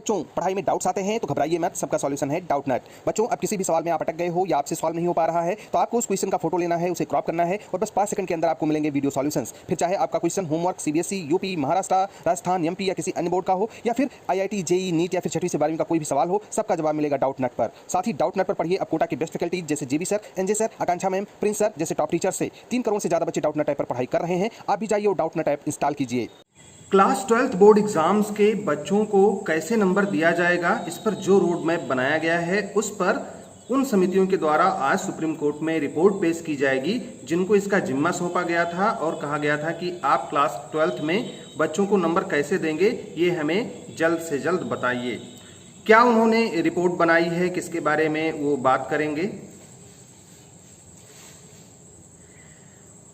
बच्चों पढ़ाई में डाउट्स आते हैं तो घबराइए मत, सबका सॉल्यूशन है डाउटनट। बच्चों अब किसी भी सवाल में आप अटक गए हो या आपसे सॉल्व नहीं हो पा रहा है तो आपको उस क्वेश्चन का फोटो लेना है, उसे क्रॉप करना है और बस 5 सेकंड के अंदर आपको मिलेंगे वीडियो सॉल्यूशंस। फिर चाहे आपका question homework CBSE, UP, Maharashtra, Rajasthan, MP या किसी अन्य बोर्ड का हो या फिर आईआईटी, जेईई, नीट या फिर 6वीं से 12वीं का कोई भी सवाल हो, सबका जवाब मिलेगा डाउटनट पर। साथ ही डाउटनट पर पढ़िए अब कोटा की बेस्ट फैकल्टी जैसे जेबी सर, एनजे सर, आकांक्षा मैम, प्रिंस सर जैसे टॉप टीचर से 3 करोड़ से ज्यादा बच्चे डाउटनट ऐप पर पढ़ाई कर रहे हैं। आप भी जाइए और डाउटनट ऐप इंस्टॉल कीजिए। क्लास 12th बोर्ड एग्जाम्स के बच्चों को कैसे नंबर दिया जाएगा, इस पर जो रोड मैप बनाया गया है उस पर उन समितियों के द्वारा आज सुप्रीम कोर्ट में रिपोर्ट पेश की जाएगी जिनको इसका जिम्मा सौंपा गया था और कहा गया था कि आप क्लास 12th में बच्चों को नंबर कैसे देंगे, ये हमें जल्द से जल्द बताइए। क्या उन्होंने रिपोर्ट बनाई है, किसके बारे में वो बात करेंगे।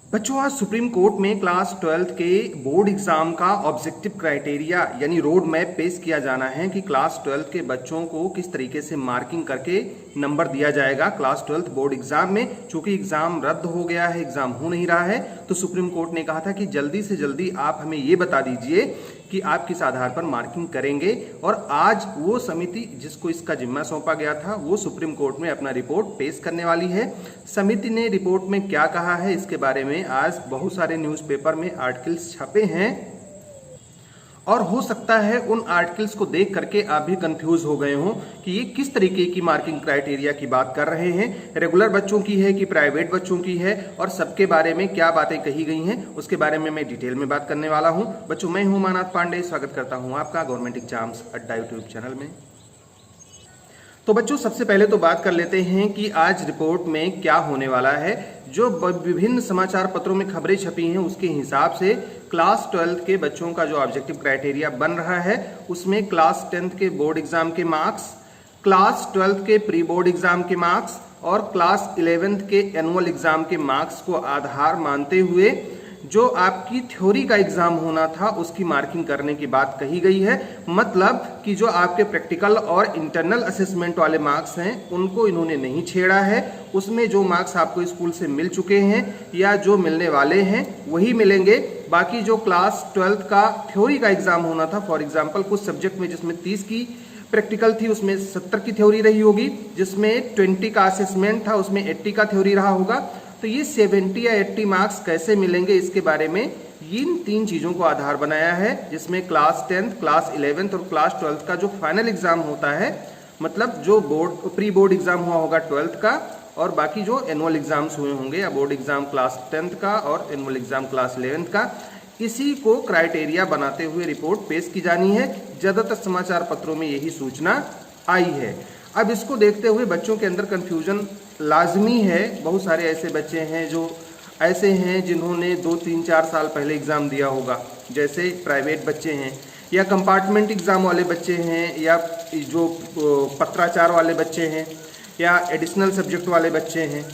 बच्चों आज सुप्रीम कोर्ट में क्लास 12th के बोर्ड एग्जाम का ऑब्जेक्टिव क्राइटेरिया यानी रोड मैप पेश किया जाना है कि क्लास 12th के बच्चों को किस तरीके से मार्किंग करके नंबर दिया जाएगा क्लास 12th बोर्ड एग्जाम में। चूंकि एग्जाम रद्द हो गया है, एग्जाम हो नहीं रहा है, तो सुप्रीम कोर्ट ने कहा था कि जल्दी से जल्दी आप हमें ये बता दीजिए कि आप किस आधार पर मार्किंग करेंगे। और आज वो समिति जिसको इसका जिम्मा सौंपा गया था वो सुप्रीम कोर्ट में अपना रिपोर्ट पेश करने वाली है। समिति ने रिपोर्ट में क्या कहा है इसके बारे में आज बहुत सारे न्यूज़पेपर में आर्टिकल्स छपे हैं और हो सकता है उन आर्टिकल्स को देख करके आप भी कंफ्यूज हो गए हों कि ये किस तरीके की मार्किंग क्राइटेरिया की बात कर रहे हैं, रेगुलर बच्चों की है कि प्राइवेट बच्चों की है और सबके बारे में क्या बातें कही गई हैं उसके बारे में मैं डिटेल में बात करने वाला हूं। बच्चों मैं हूं मानाथ पांडे, स्वागत करता हूं आपका गवर्नमेंट एग्जाम्स अड्डा यूट्यूब चैनल में। तो बच्चों सबसे पहले तो बात कर लेते हैं कि आज रिपोर्ट में क्या होने वाला है। जो विभिन्न समाचार पत्रों में खबरें छपी हैं उसके हिसाब से क्लास 12th के बच्चों का जो ऑब्जेक्टिव क्राइटेरिया बन रहा है उसमें क्लास 10th के बोर्ड एग्जाम के मार्क्स, क्लास 12th के प्री बोर्ड एग्जाम के मार्क्स और क्लास 11th के एनुअल एग्जाम के मार्क्स को आधार मानते हुए जो आपकी थ्योरी का एग्जाम होना था उसकी मार्किंग करने की बात कही गई है। मतलब कि जो आपके प्रैक्टिकल और इंटरनल असेसमेंट वाले मार्क्स हैं उनको इन्होंने नहीं छेड़ा है। उसमें जो मार्क्स आपको स्कूल से मिल चुके हैं या जो मिलने वाले हैं वही मिलेंगे। बाकी जो क्लास 12th का थ्योरी का एग्जाम होना था, फॉर एग्जाम्पल कुछ सब्जेक्ट में जिसमें 30 की प्रैक्टिकल थी उसमें 70 की थ्योरी रही होगी, जिसमें 20 का असेसमेंट था उसमें 80 का थ्योरी रहा होगा। तो ये 70 या 80 मार्क्स कैसे मिलेंगे इसके बारे में इन 3 चीजों को आधार बनाया है, जिसमें क्लास 10th, क्लास 11th और क्लास 12th का जो फाइनल एग्जाम होता है, मतलब जो बोर्ड प्री बोर्ड एग्जाम हुआ होगा 12th का और बाकी जो एनुअल एग्जाम्स हुए होंगे या बोर्ड एग्जाम क्लास 10th का और एनुअल एग्जाम क्लास 11th का, इसी को क्राइटेरिया बनाते हुए रिपोर्ट पेश की जानी है। ज्यादातर समाचार पत्रों में यही सूचना आई है। अब इसको देखते हुए बच्चों के अंदर कंफ्यूजन लाजमी है। बहुत सारे ऐसे बच्चे हैं जो ऐसे हैं जिन्होंने 2, 3, 4 साल पहले एग्ज़ाम दिया होगा, जैसे प्राइवेट बच्चे हैं या कंपार्टमेंट एग्ज़ाम वाले बच्चे हैं या जो पत्राचार वाले बच्चे हैं या एडिशनल सब्जेक्ट वाले बच्चे हैं,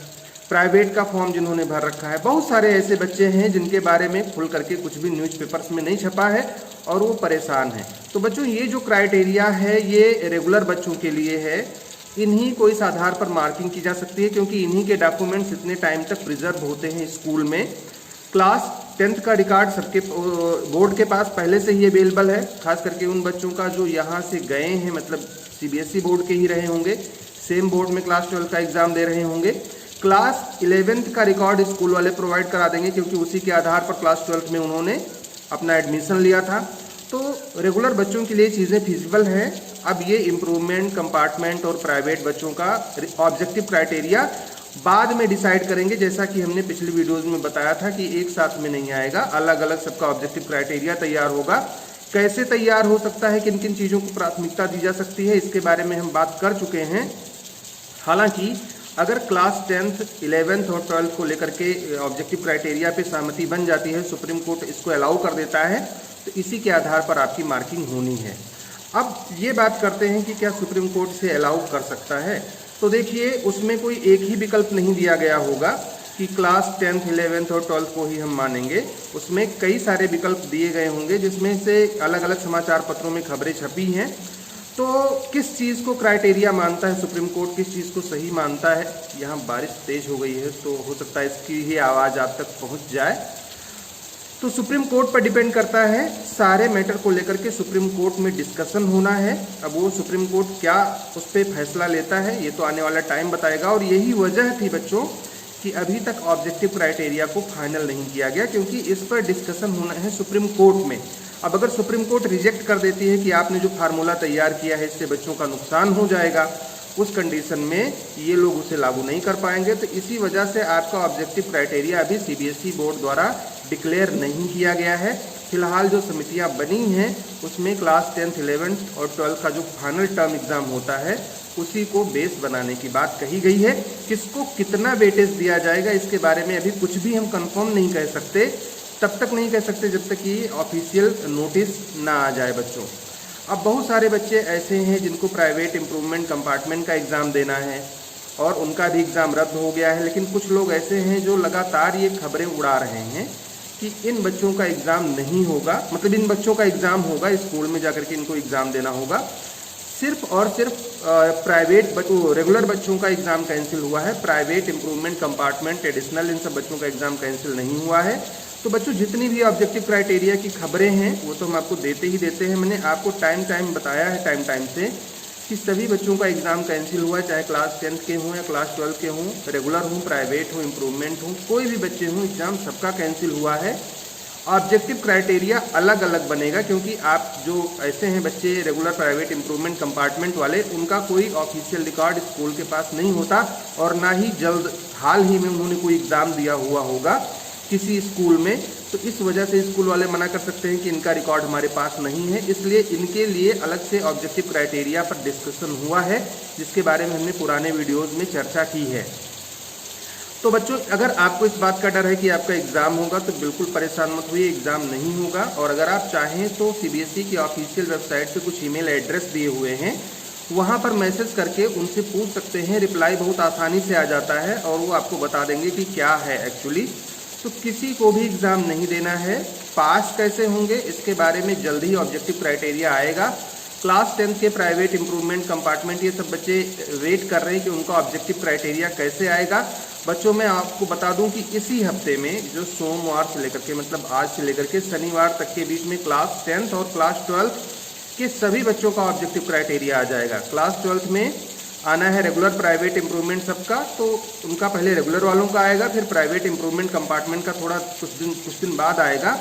प्राइवेट का फॉर्म जिन्होंने भर रखा है। बहुत सारे ऐसे बच्चे हैं जिनके बारे में खुल करके कुछ भी न्यूज़पेपर्स में नहीं छपा है और वो परेशान हैं। तो बच्चों ये जो क्राइटेरिया है ये रेगुलर बच्चों के लिए है। इन्हीं को इस आधार पर मार्किंग की जा सकती है क्योंकि इन्हीं के डॉक्यूमेंट्स इतने टाइम तक प्रिजर्व होते हैं स्कूल में। क्लास 10th का रिकॉर्ड सबके बोर्ड के पास पहले से ही अवेलेबल है, खास करके उन बच्चों का जो यहाँ से गए हैं, मतलब सीबीएसई बोर्ड के ही रहे होंगे, सेम बोर्ड में क्लास 12 का एग्जाम दे रहे होंगे। क्लास 11th का रिकॉर्ड स्कूल वाले प्रोवाइड करा देंगे क्योंकि उसी के आधार पर क्लास 12th में उन्होंने अपना एडमिशन लिया था। तो रेगुलर बच्चों के लिए चीज़ें फिजिबल हैं। अब ये इम्प्रूवमेंट कंपार्टमेंट और प्राइवेट बच्चों का ऑब्जेक्टिव क्राइटेरिया बाद में डिसाइड करेंगे, जैसा कि हमने पिछली वीडियोज़ में बताया था कि एक साथ में नहीं आएगा, अलग अलग सबका ऑब्जेक्टिव क्राइटेरिया तैयार होगा। कैसे तैयार हो सकता है, किन किन चीज़ों को प्राथमिकता दी जा सकती है, इसके बारे में हम बात कर चुके हैं। हालांकि अगर क्लास 10th, 11th और 12th को लेकर के ऑब्जेक्टिव क्राइटेरिया पे सहमति बन जाती है, सुप्रीम कोर्ट इसको अलाउ कर देता है, तो इसी के आधार पर आपकी मार्किंग होनी है। अब ये बात करते हैं कि क्या सुप्रीम कोर्ट से अलाउ कर सकता है। तो देखिए उसमें कोई एक ही विकल्प नहीं दिया गया होगा कि क्लास 10th, 11th और 12th को ही हम मानेंगे। उसमें कई सारे विकल्प दिए गए होंगे जिसमें से अलग अलग समाचार पत्रों में खबरें छपी हैं। तो किस चीज़ को क्राइटेरिया मानता है सुप्रीम कोर्ट, किस चीज़ को सही मानता है। यहाँ बारिश तेज हो गई है तो हो सकता है इसकी ही आवाज़ आप तक पहुँच जाए। तो सुप्रीम कोर्ट पर डिपेंड करता है, सारे मैटर को लेकर के सुप्रीम कोर्ट में डिस्कशन होना है। अब वो सुप्रीम कोर्ट क्या उस पर फैसला लेता है ये तो आने वाला टाइम बताएगा। और यही वजह थी बच्चों कि अभी तक ऑब्जेक्टिव क्राइटेरिया को फाइनल नहीं किया गया, क्योंकि इस पर डिस्कशन होना है सुप्रीम कोर्ट में। अब अगर सुप्रीम कोर्ट रिजेक्ट कर देती है कि आपने जो फार्मूला तैयार किया है इससे बच्चों का नुकसान हो जाएगा, उस कंडीशन में ये लोग उसे लागू नहीं कर पाएंगे। तो इसी वजह से आपका ऑब्जेक्टिव क्राइटेरिया अभी सीबीएसई बोर्ड द्वारा डिक्लेयर नहीं किया गया है। फिलहाल जो समितियां बनी हैं उसमें क्लास 10th 11th और 12th का जो फाइनल टर्म एग्जाम होता है उसी को बेस बनाने की बात कही गई है। किसको कितना वेटेज दिया जाएगा इसके बारे में अभी कुछ भी हम कंफर्म नहीं कह सकते, तब तक नहीं कह सकते जब तक ये ऑफिशियल नोटिस ना आ जाए बच्चों। अब बहुत सारे बच्चे ऐसे हैं जिनको प्राइवेट इम्प्रूवमेंट कंपार्टमेंट का एग्ज़ाम देना है और उनका भी एग्ज़ाम रद्द हो गया है। लेकिन कुछ लोग ऐसे हैं जो लगातार ये खबरें उड़ा रहे हैं कि इन बच्चों का एग्ज़ाम नहीं होगा, मतलब इन बच्चों का एग्ज़ाम होगा, स्कूल में जाकर के इनको एग्ज़ाम देना होगा। सिर्फ और सिर्फ प्राइवेट रेगुलर बच्चों का एग्ज़ाम कैंसिल हुआ है, प्राइवेट इम्प्रूवमेंट कंपार्टमेंट एडिशनल इन सब बच्चों का एग्ज़ाम कैंसिल नहीं हुआ है। तो बच्चों जितनी भी ऑब्जेक्टिव क्राइटेरिया की खबरें हैं वो तो हम आपको देते ही देते हैं। मैंने आपको टाइम बताया है टाइम से कि सभी बच्चों का एग्ज़ाम कैंसिल हुआ है, चाहे क्लास 10th के हों या क्लास 12th के हों, रेगुलर हों, प्राइवेट हो, इम्प्रूवमेंट हो, कोई भी बच्चे हों, एग्ज़ाम सबका कैंसिल हुआ है। ऑब्जेक्टिव क्राइटेरिया अलग अलग बनेगा, क्योंकि आप जो ऐसे हैं बच्चे रेगुलर प्राइवेट इम्प्रूवमेंट कंपार्टमेंट वाले, उनका कोई ऑफिशियल रिकॉर्ड स्कूल के पास नहीं होता और ना ही जल्द हाल ही में उन्होंने कोई एग्ज़ाम दिया हुआ होगा किसी स्कूल में। तो इस वजह से स्कूल वाले मना कर सकते हैं कि इनका रिकॉर्ड हमारे पास नहीं है, इसलिए इनके लिए अलग से ऑब्जेक्टिव क्राइटेरिया पर डिस्कशन हुआ है, जिसके बारे में हमने पुराने वीडियोज़ में चर्चा की है। तो बच्चों अगर आपको इस बात का डर है कि आपका एग्ज़ाम होगा तो बिल्कुल परेशान मत होइए, एग्ज़ाम नहीं होगा। और अगर आप चाहें तो सीबीएसई की ऑफिशियल वेबसाइट पे कुछ ईमेल एड्रेस दिए हुए हैं, वहाँ पर मैसेज करके उनसे पूछ सकते हैं, रिप्लाई बहुत आसानी से आ जाता है और वो आपको बता देंगे कि क्या है एक्चुअली। तो किसी को भी एग्ज़ाम नहीं देना है। पास कैसे होंगे इसके बारे में जल्द ही ऑब्जेक्टिव क्राइटेरिया आएगा। क्लास 10th के प्राइवेट इम्प्रूवमेंट कंपार्टमेंट ये सब बच्चे वेट कर रहे हैं कि उनका ऑब्जेक्टिव क्राइटेरिया कैसे आएगा। बच्चों मैं आपको बता दूं कि इसी हफ्ते में जो सोमवार से लेकर के, मतलब आज से लेकर के शनिवार तक के बीच में क्लास 10th और क्लास 12th के सभी बच्चों का ऑब्जेक्टिव क्राइटेरिया आ जाएगा। क्लास 12th में आना है रेगुलर प्राइवेट इम्प्रूवमेंट सबका, तो उनका पहले रेगुलर वालों का आएगा, फिर प्राइवेट इम्प्रूवमेंट कंपार्टमेंट का थोड़ा कुछ दिन बाद आएगा।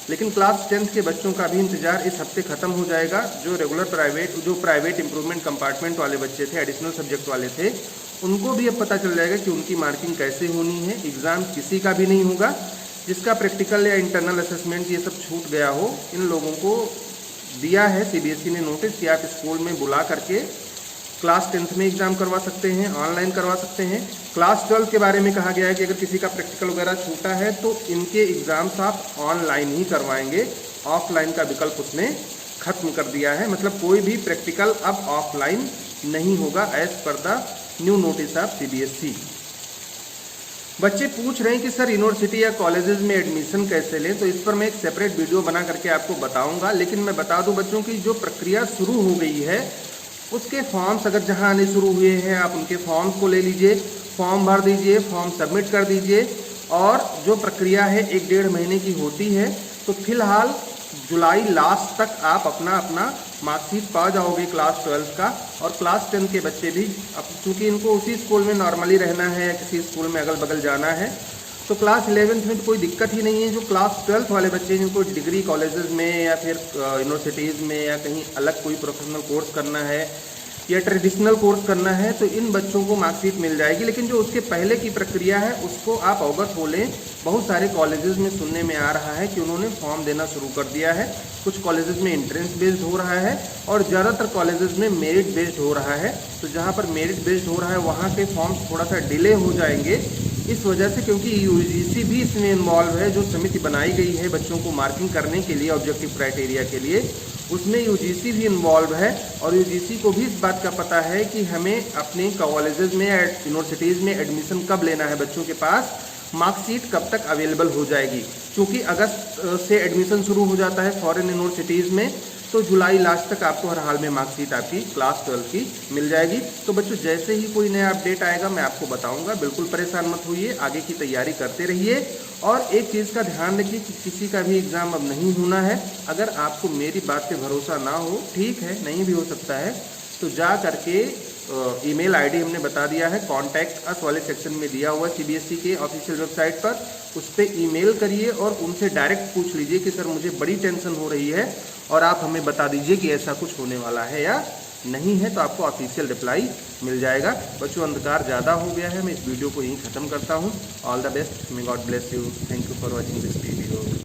लेकिन क्लास 10th के बच्चों का भी इंतजार इस हफ्ते खत्म हो जाएगा। जो प्राइवेट इम्प्रूवमेंट कंपार्टमेंट वाले बच्चे थे, एडिशनल सब्जेक्ट वाले थे, उनको भी अब पता चल जाएगा कि उनकी मार्किंग कैसे होनी है। एग्ज़ाम किसी का भी नहीं होगा। जिसका प्रैक्टिकल या इंटरनल असेसमेंट ये सब छूट गया हो, इन लोगों को दिया है सीबीएसई ने नोटिस कि आप स्कूल में बुला करके क्लास 10th में एग्ज़ाम करवा सकते हैं, ऑनलाइन करवा सकते हैं। क्लास 12 के बारे में कहा गया है कि अगर किसी का प्रैक्टिकल वगैरह छूटा है तो इनके एग्ज़ाम्स आप ऑनलाइन ही करवाएंगे, ऑफलाइन का विकल्प उसने खत्म कर दिया है। मतलब कोई भी प्रैक्टिकल अब ऑफलाइन नहीं होगा as per the new notice of CBSE. बच्चे पूछ रहे हैं कि सर यूनिवर्सिटी या कॉलेजेस में एडमिशन कैसे लें, तो इस पर मैं एक सेपरेट वीडियो बना करके आपको बताऊंगा। लेकिन मैं बता दूं बच्चों की जो प्रक्रिया शुरू हो गई है उसके फॉर्म्स अगर जहां आने शुरू हुए हैं आप उनके फॉर्म्स को ले लीजिए, फॉर्म भर दीजिए, फॉर्म सबमिट कर दीजिए। और जो प्रक्रिया है 1-1.5 महीने की होती है। तो फिलहाल जुलाई लास्ट तक आप अपना मार्कशीट पा जाओगे क्लास 12 का। और क्लास 10 के बच्चे भी, अब चूँकि इनको उसी स्कूल में नॉर्मली रहना है या किसी स्कूल में अगल बगल जाना है, तो क्लास 11th में तो कोई दिक्कत ही नहीं है। जो क्लास 12th वाले बच्चे जिनको डिग्री कॉलेजेस में या फिर यूनिवर्सिटीज़ में या कहीं अलग कोई प्रोफेशनल कोर्स करना है या ट्रेडिशनल कोर्स करना है, तो इन बच्चों को मार्कशीट मिल जाएगी। लेकिन जो उसके पहले की प्रक्रिया है उसको आप अवगत हो लें। बहुत सारे कॉलेजेस में सुनने में आ रहा है कि उन्होंने फॉर्म देना शुरू कर दिया है। कुछ कॉलेजेस में एंट्रेंस बेस्ड हो रहा है और ज़्यादातर कॉलेजेस में मेरिट बेस्ड हो रहा है। तो जहाँ पर मेरिट बेस्ड हो रहा है वहाँ के फॉर्म्स थोड़ा सा डिले हो जाएंगे इस वजह से, क्योंकि यूजीसी भी इसमें इन्वॉल्व है। जो समिति बनाई गई है बच्चों को मार्किंग करने के लिए ऑब्जेक्टिव क्राइटेरिया के लिए, उसमें यूजीसी भी इन्वॉल्व है। और यूजीसी को भी इस बात का पता है कि हमें अपने कॉलेजेस में या यूनिवर्सिटीज़ में एडमिशन कब लेना है, बच्चों के पास मार्कशीट कब तक अवेलेबल हो जाएगी। क्योंकि अगस्त से एडमिशन शुरू हो जाता है फॉरेन यूनिवर्सिटीज़ में, तो जुलाई लास्ट तक आपको हर हाल में मार्कशीट आपकी क्लास 12 की मिल जाएगी। तो बच्चों जैसे ही कोई नया अपडेट आएगा मैं आपको बताऊंगा, बिल्कुल परेशान मत होइए, आगे की तैयारी करते रहिए। और एक चीज़ का ध्यान रखिए कि किसी का भी एग्ज़ाम अब नहीं होना है। अगर आपको मेरी बात पे भरोसा ना हो, ठीक है, नहीं भी हो सकता है, तो जा करके ईमेल आईडी हमने बता दिया है, कॉन्टैक्ट अस वाले सेक्शन में दिया हुआ सीबीएसई के ऑफिशियल वेबसाइट पर, उस पर ईमेल करिए और उनसे डायरेक्ट पूछ लीजिए कि सर मुझे बड़ी टेंशन हो रही है और आप हमें बता दीजिए कि ऐसा कुछ होने वाला है या नहीं है, तो आपको ऑफिशियल रिप्लाई मिल जाएगा। बच्चों अंधकार ज़्यादा हो गया है, मैं इस वीडियो को यहीं ख़त्म करता हूँ। All the best, may God bless you, thank you for watching this video.